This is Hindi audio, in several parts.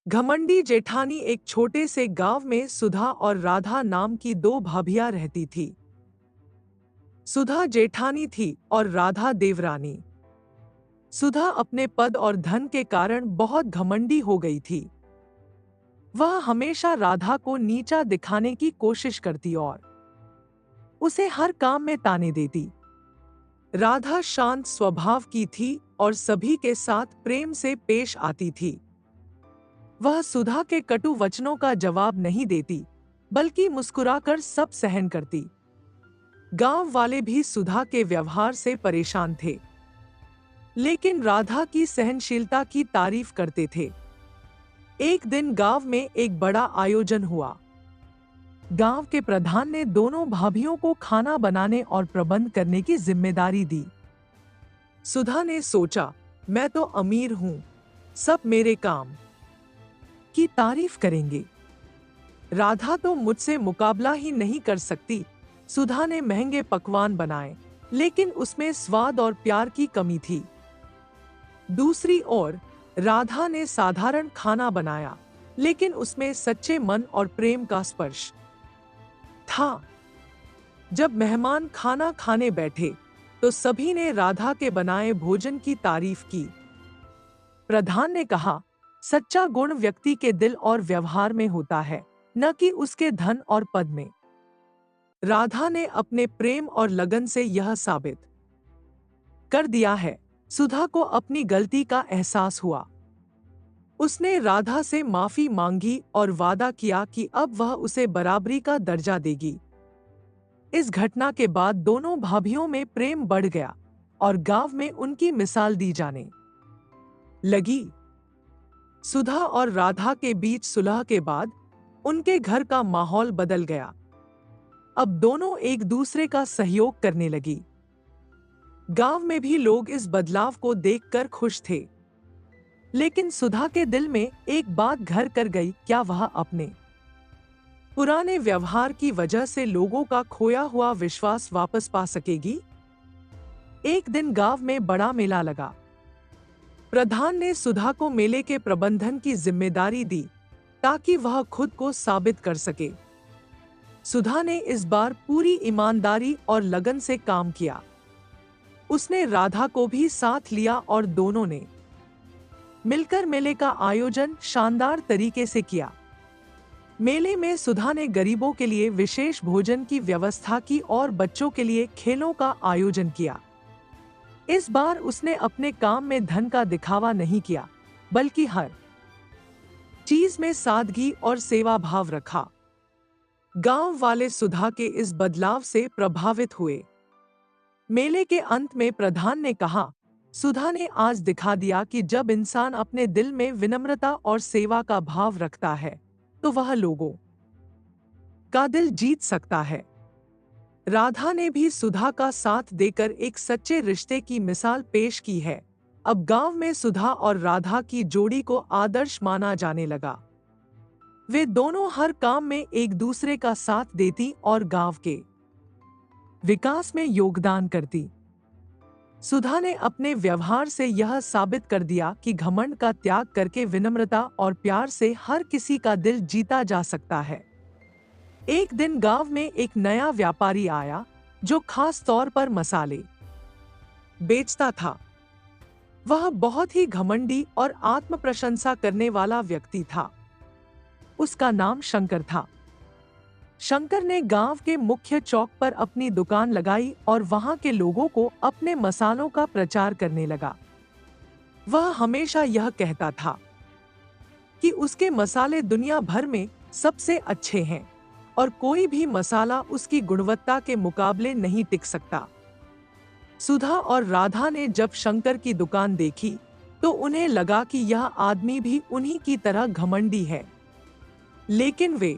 घमंडी जेठानी एक छोटे से गांव में सुधा और राधा नाम की दो भाभियां रहती थी। सुधा जेठानी थी और राधा देवरानी। सुधा अपने पद और धन के कारण बहुत घमंडी हो गई थी। वह हमेशा राधा को नीचा दिखाने की कोशिश करती और उसे हर काम में ताने देती। राधा शांत स्वभाव की थी और सभी के साथ प्रेम से पेश आती थी। वह सुधा के कटु वचनों का जवाब नहीं देती, बल्कि मुस्कुराकर सब सहन करती। गांव वाले भी सुधा के व्यवहार से परेशान थे, लेकिन राधा की सहनशीलता की तारीफ करते थे। एक दिन गांव में एक बड़ा आयोजन हुआ। गांव के प्रधान ने दोनों भाभियों को खाना बनाने और प्रबंध करने की जिम्मेदारी दी। सुधा ने सोचा, मैं तो अमीर हूं, सब मेरे काम की तारीफ करेंगे। राधा तो मुझसे मुकाबला ही नहीं कर सकती। सुधा ने महंगे पकवान बनाए, लेकिन उसमें स्वाद और प्यार की कमी थी। दूसरी ओर राधा ने साधारण खाना बनाया, लेकिन उसमें सच्चे मन और प्रेम का स्पर्श था। जब मेहमान खाना खाने बैठे, तो सभी ने राधा के बनाए भोजन की तारीफ की। प्रधान ने कहा, सच्चा गुण व्यक्ति के दिल और व्यवहार में होता है, न कि उसके धन और पद में। राधा ने अपने प्रेम और लगन से यह साबित कर दिया है। सुधा को अपनी गलती का एहसास हुआ। उसने राधा से माफी मांगी और वादा किया कि अब वह उसे बराबरी का दर्जा देगी। इस घटना के बाद दोनों भाभियों में प्रेम बढ़ गया और गांव में उनकी मिसाल दी जाने लगी। सुधा और राधा के बीच सुलह के बाद उनके घर का माहौल बदल गया। अब दोनों एक दूसरे का सहयोग करने लगी। गांव में भी लोग इस बदलाव को देखकर खुश थे। लेकिन सुधा के दिल में एक बात घर कर गई, क्या वह अपने पुराने व्यवहार की वजह से लोगों का खोया हुआ विश्वास वापस पा सकेगी? एक दिन गांव में बड़ा मेला लगा। प्रधान ने सुधा को मेले के प्रबंधन की जिम्मेदारी दी, ताकि वह खुद को साबित कर सके। सुधा ने इस बार पूरी ईमानदारी और लगन से काम किया। उसने राधा को भी साथ लिया और दोनों ने मिलकर मेले का आयोजन शानदार तरीके से किया। मेले में सुधा ने गरीबों के लिए विशेष भोजन की व्यवस्था की और बच्चों के लिए खेलों का आयोजन किया। इस बार उसने अपने काम में धन का दिखावा नहीं किया, बल्कि हर चीज में सादगी और सेवा भाव रखा। गांव वाले सुधा के इस बदलाव से प्रभावित हुए। मेले के अंत में प्रधान ने कहा, सुधा ने आज दिखा दिया कि जब इंसान अपने दिल में विनम्रता और सेवा का भाव रखता है, तो वह लोगों का दिल जीत सकता है। राधा ने भी सुधा का साथ देकर एक सच्चे रिश्ते की मिसाल पेश की है। अब गांव में सुधा और राधा की जोड़ी को आदर्श माना जाने लगा। वे दोनों हर काम में एक दूसरे का साथ देती और गांव के विकास में योगदान करती। सुधा ने अपने व्यवहार से यह साबित कर दिया कि घमंड का त्याग करके विनम्रता और प्यार से हर किसी का दिल जीता जा सकता है। एक दिन गांव में एक नया व्यापारी आया, जो खास तौर पर मसाले बेचता था। वह बहुत ही घमंडी और आत्म प्रशंसा करने वाला व्यक्ति था। उसका नाम शंकर था। शंकर ने गांव के मुख्य चौक पर अपनी दुकान लगाई और वहां के लोगों को अपने मसालों का प्रचार करने लगा। वह हमेशा यह कहता था कि उसके मसाले दुनिया भर में सबसे अच्छे हैं और कोई भी मसाला उसकी गुणवत्ता के मुकाबले नहीं टिक सकता। सुधा और राधा ने जब शंकर की दुकान देखी, तो उन्हें लगा कि यह आदमी भी उन्हीं की तरह घमंडी है। लेकिन वे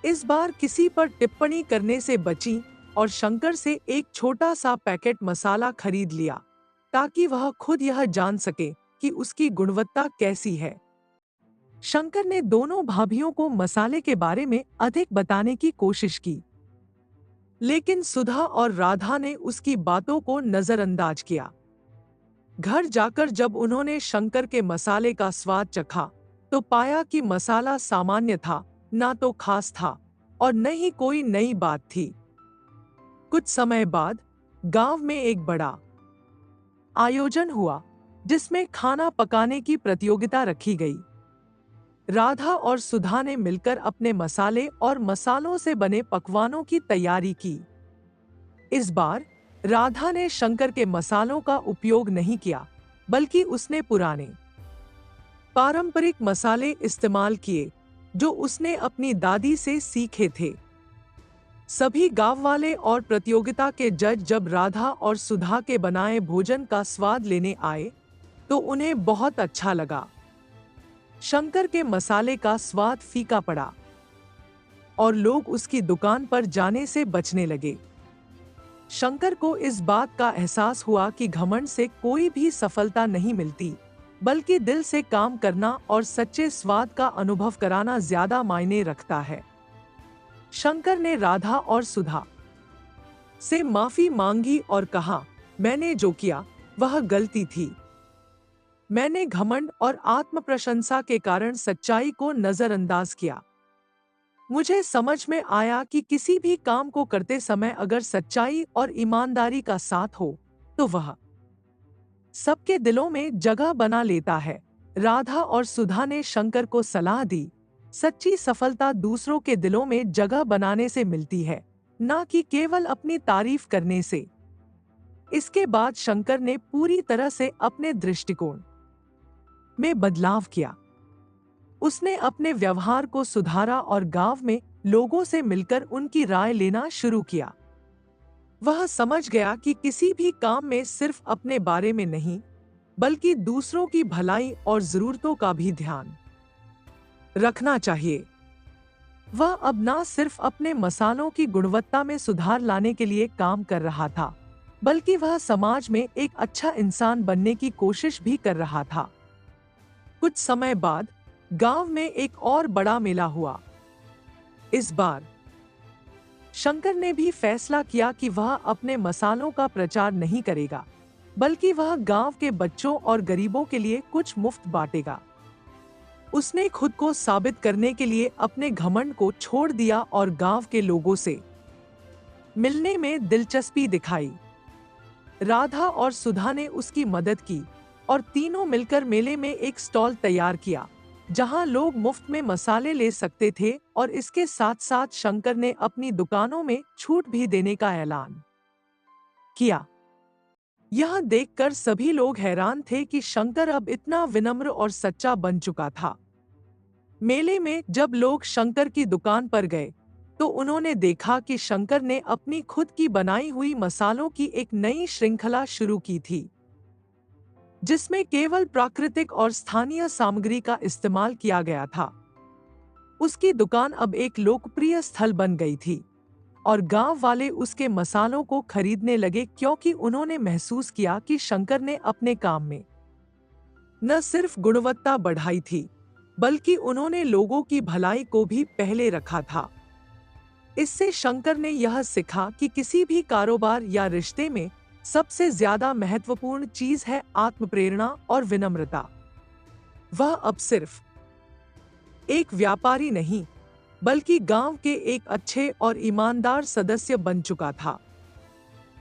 इस बार किसी पर टिप्पणी करने से बचीं और शंकर से एक छोटा सा पैकेट मसाला खरीद लिया, ताकि वह खुद यह जान सके कि उसकी गुणवत्ता कैसी है। शंकर ने दोनों भाभियों को मसाले के बारे में अधिक बताने की कोशिश की, लेकिन सुधा और राधा ने उसकी बातों को नजरअंदाज किया। घर जाकर जब उन्होंने शंकर के मसाले का स्वाद चखा, तो पाया कि मसाला सामान्य था, ना तो खास था और न ही कोई नई बात थी। कुछ समय बाद गांव में एक बड़ा आयोजन हुआ, जिसमें खाना पकाने की प्रतियोगिता रखी गई। राधा और सुधा ने मिलकर अपने मसाले और मसालों से बने पकवानों की तैयारी की। इस बार राधा ने शंकर के मसालों का उपयोग नहीं किया, बल्कि उसने पुराने पारंपरिक मसाले इस्तेमाल किए, जो उसने अपनी दादी से सीखे थे। सभी गांव वाले और प्रतियोगिता के जज जब राधा और सुधा के बनाए भोजन का स्वाद लेने आए, तो उन्हें बहुत अच्छा लगा। शंकर के मसाले का स्वाद फीका पड़ा और लोग उसकी दुकान पर जाने से बचने लगे। शंकर को इस बात का एहसास हुआ कि घमंड से कोई भी सफलता नहीं मिलती, बल्कि दिल से काम करना और सच्चे स्वाद का अनुभव कराना ज्यादा मायने रखता है। शंकर ने राधा और सुधा से माफी मांगी और कहा, मैंने जो किया वह गलती थी। मैंने घमंड और आत्म प्रशंसा के कारण सच्चाई को नजरअंदाज किया। मुझे समझ में आया कि किसी भी काम को करते समय अगर सच्चाई और ईमानदारी का साथ हो, तो वह सबके दिलों में जगह बना लेता है। राधा और सुधा ने शंकर को सलाह दी, सच्ची सफलता दूसरों के दिलों में जगह बनाने से मिलती है, ना कि केवल अपनी तारीफ करने से। इसके बाद शंकर ने पूरी तरह से अपने दृष्टिकोण में बदलाव किया। उसने अपने व्यवहार को सुधारा और गांव में लोगों से मिलकर उनकी राय लेना शुरू किया। वह समझ गया कि किसी भी काम में सिर्फ अपने बारे में नहीं, बल्कि दूसरों की भलाई और जरूरतों का भी ध्यान रखना चाहिए। वह अब ना सिर्फ अपने मसालों की गुणवत्ता में सुधार लाने के लिए काम कर रहा था, बल्कि वह समाज में एक अच्छा इंसान बनने की कोशिश भी कर रहा था। कुछ समय बाद गांव में एक और बड़ा मेला हुआ। इस बार शंकर ने भी फैसला किया कि वह अपने मसालों का प्रचार नहीं करेगा, बल्कि वह गांव के बच्चों और गरीबों के लिए कुछ मुफ्त बांटेगा। उसने खुद को साबित करने के लिए अपने घमंड को छोड़ दिया और गांव के लोगों से मिलने में दिलचस्पी दिखाई। राधा और सुधा ने उसकी मदद की और तीनों मिलकर मेले में एक स्टॉल तैयार किया, जहां लोग मुफ्त में मसाले ले सकते थे, और इसके साथ साथ शंकर ने अपनी दुकानों में छूट भी देने का ऐलान किया। यह देखकर सभी लोग हैरान थे कि शंकर अब इतना विनम्र और सच्चा बन चुका था। मेले में जब लोग शंकर की दुकान पर गए, तो उन्होंने देखा कि शंकर ने अपनी खुद की बनाई हुई मसालों की एक नई श्रृंखला शुरू की थी, जिसमें केवल प्राकृतिक और स्थानीय सामग्री का इस्तेमाल किया गया था। उसकी दुकान अब एक लोकप्रिय स्थल बन गई थी और गांव वाले उसके मसालों को खरीदने लगे, क्योंकि उन्होंने महसूस किया कि शंकर ने अपने काम में न सिर्फ गुणवत्ता बढ़ाई थी, बल्कि उन्होंने लोगों की भलाई को भी पहले रखा था। इससे शंकर ने यह सीखा कि किसी भी कारोबार या रिश्ते में सबसे ज्यादा महत्वपूर्ण चीज है आत्मप्रेरणा और विनम्रता। वह अब सिर्फ एक व्यापारी नहीं, बल्कि गांव के एक अच्छे और ईमानदार सदस्य बन चुका था।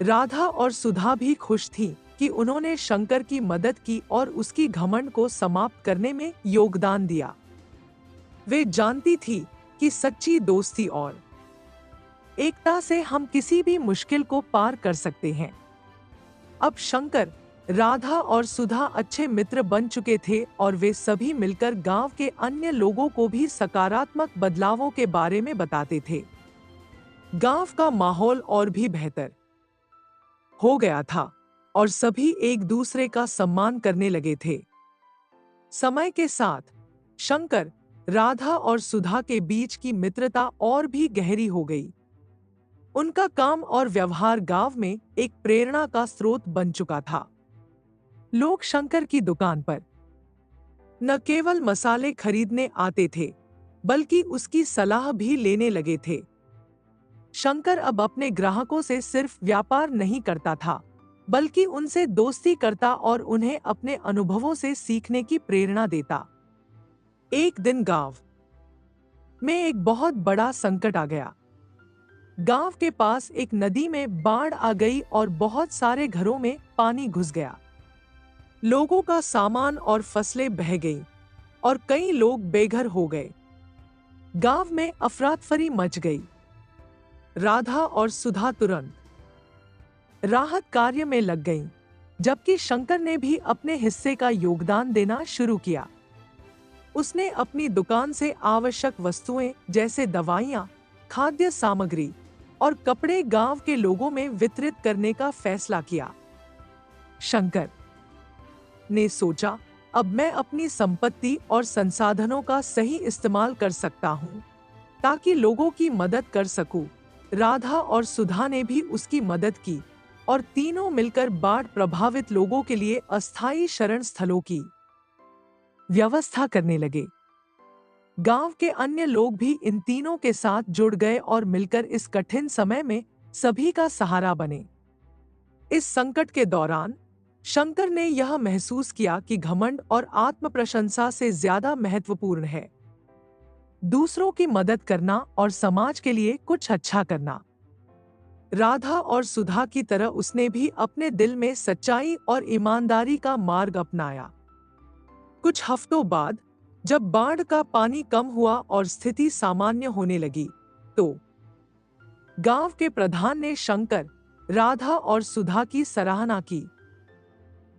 राधा और सुधा भी खुश थीं कि उन्होंने शंकर की मदद की और उसकी घमंड को समाप्त करने में योगदान दिया। वे जानती थी कि सच्ची दोस्ती और एकता से हम किसी भी मुश्किल को पार कर सकते हैं। अब शंकर, राधा और सुधा अच्छे मित्र बन चुके थे और वे सभी मिलकर गांव के अन्य लोगों को भी सकारात्मक बदलावों के बारे में बताते थे। गांव का माहौल और भी बेहतर हो गया था और सभी एक दूसरे का सम्मान करने लगे थे। समय के साथ शंकर, राधा और सुधा के बीच की मित्रता और भी गहरी हो गई। उनका काम और व्यवहार गांव में एक प्रेरणा का स्रोत बन चुका था। लोग शंकर की दुकान पर न केवल मसाले खरीदने आते थे, बल्कि उसकी सलाह भी लेने लगे थे। शंकर अब अपने ग्राहकों से सिर्फ व्यापार नहीं करता था, बल्कि उनसे दोस्ती करता और उन्हें अपने अनुभवों से सीखने की प्रेरणा देता। एक दिन गांव में एक बहुत बड़ा संकट आ गया। गांव के पास एक नदी में बाढ़ आ गई और बहुत सारे घरों में पानी घुस गया। लोगों का सामान और फसलें बह गईं और कई लोग बेघर हो गए। गांव में अफरा-तफरी मच गई। राधा और सुधा तुरंत राहत कार्य में लग गईं, जबकि शंकर ने भी अपने हिस्से का योगदान देना शुरू किया। उसने अपनी दुकान से आवश्यक वस्तुएं जैसे दवाइयां, खाद्य सामग्री और कपड़े गांव के लोगों में वितरित करने का फैसला किया। शंकर ने सोचा, अब मैं अपनी संपत्ति और संसाधनों का सही इस्तेमाल कर सकता हूं, ताकि लोगों की मदद कर सकूं। राधा और सुधा ने भी उसकी मदद की और तीनों मिलकर बाढ़ प्रभावित लोगों के लिए अस्थायी शरण स्थलों की व्यवस्था करने लगे। गांव के अन्य लोग भी इन तीनों के साथ जुड़ गए और मिलकर इस कठिन समय में सभी का सहारा बने। इस संकट के दौरान शंकर ने यह महसूस किया कि घमंड और आत्म प्रशंसा से ज्यादा महत्वपूर्ण है दूसरों की मदद करना और समाज के लिए कुछ अच्छा करना। राधा और सुधा की तरह उसने भी अपने दिल में सच्चाई और ईमानदारी का मार्ग अपनाया। कुछ हफ्तों बाद जब बाढ़ का पानी कम हुआ और स्थिति सामान्य होने लगी, तो गांव के प्रधान ने शंकर, राधा और सुधा की सराहना की।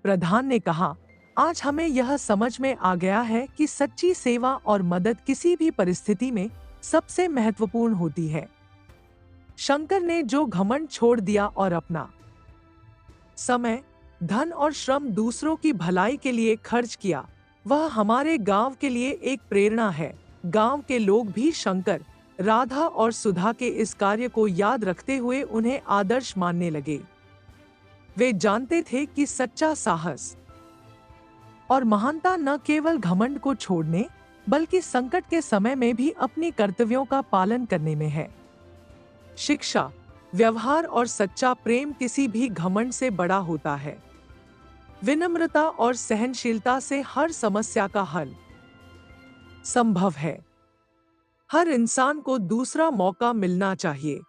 प्रधान ने कहा, आज हमें यह समझ में आ गया है कि सच्ची सेवा और मदद किसी भी परिस्थिति में सबसे महत्वपूर्ण होती है। शंकर ने जो घमंड छोड़ दिया और अपना समय, धन और श्रम दूसरों की भलाई के लिए खर्च किया, वह हमारे गांव के लिए एक प्रेरणा है। गांव के लोग भी शंकर, राधा और सुधा के इस कार्य को याद रखते हुए उन्हें आदर्श मानने लगे। वे जानते थे कि सच्चा साहस और महानता न केवल घमंड को छोड़ने, बल्कि संकट के समय में भी अपनी कर्तव्यों का पालन करने में है। शिक्षा, व्यवहार और सच्चा प्रेम किसी भी घमंड से बड़ा होता है। विनम्रता और सहनशीलता से हर समस्या का हल संभव है। हर इंसान को दूसरा मौका मिलना चाहिए।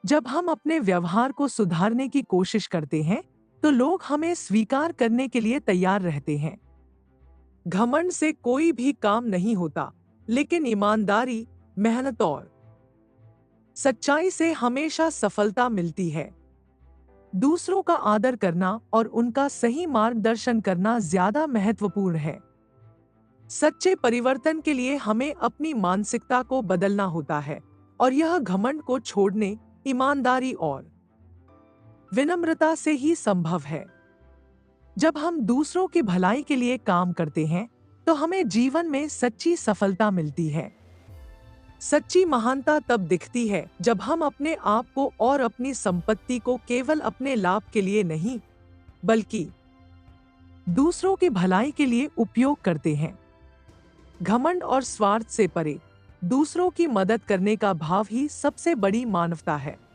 जब हम अपने व्यवहार को सुधारने की कोशिश करते हैं, तो लोग हमें स्वीकार करने के लिए तैयार रहते हैं। घमंड से कोई भी काम नहीं होता, लेकिन ईमानदारी, मेहनत और सच्चाई से हमेशा सफलता मिलती है। दूसरों का आदर करना और उनका सही मार्गदर्शन करना ज्यादा महत्वपूर्ण है। सच्चे परिवर्तन के लिए हमें अपनी मानसिकता को बदलना होता है, और यह घमंड को छोड़ने, ईमानदारी और विनम्रता से ही संभव है। जब हम दूसरों की भलाई के लिए काम करते हैं, तो हमें जीवन में सच्ची सफलता मिलती है। सच्ची महानता तब दिखती है जब हम अपने आप को और अपनी संपत्ति को केवल अपने लाभ के लिए नहीं, बल्कि दूसरों की भलाई के लिए उपयोग करते हैं। घमंड और स्वार्थ से परे दूसरों की मदद करने का भाव ही सबसे बड़ी मानवता है।